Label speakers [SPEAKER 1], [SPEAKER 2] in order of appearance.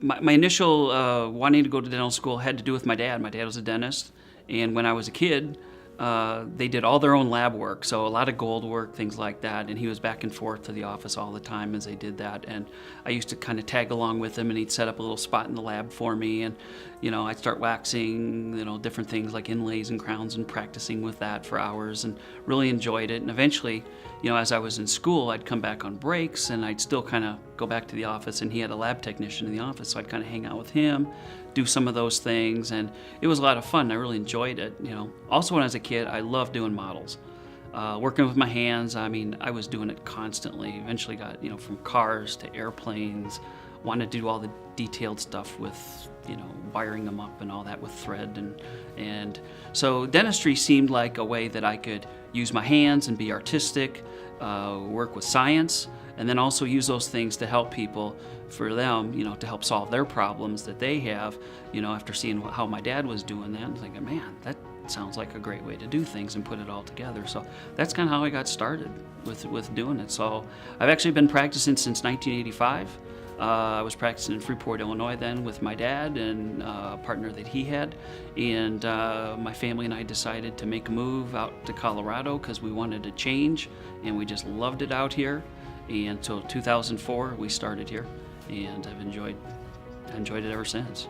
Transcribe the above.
[SPEAKER 1] My initial wanting to go to dental school had to do with my dad. My dad was a dentist, and when I was a kid, they did all their own lab work, so a lot of gold work, things like that, and he was back and forth to the office all the time as they did that, and I used to kind of tag along with him, and he'd set up a little spot in the lab for me, and I'd start waxing, different things like inlays and crowns and practicing with that for hours and really enjoyed it. And eventually, as I was in school, I'd come back on breaks and I'd still kind of go back to the office, and he had a lab technician in the office, so I'd kind of hang out with him, do some of those things, and it was a lot of fun. I really enjoyed it. Also, when I was a kid, I loved doing models. Working with my hands, I was doing it constantly. Eventually got, from cars to airplanes, wanted to do all the detailed stuff with, wiring them up and all that with thread. And so dentistry seemed like a way that I could use my hands and be artistic, work with science, and then also use those things to help people, for them, to help solve their problems that they have, after seeing how my dad was doing that. I'm thinking, man, that sounds like a great way to do things and put it all together. So that's kind of how I got started with doing it. So I've actually been practicing since 1985. I was practicing in Freeport, Illinois then with my dad and a partner that he had. And my family and I decided to make a move out to Colorado because we wanted to change, and we just loved it out here. And until 2004, we started here, and I've enjoyed it ever since.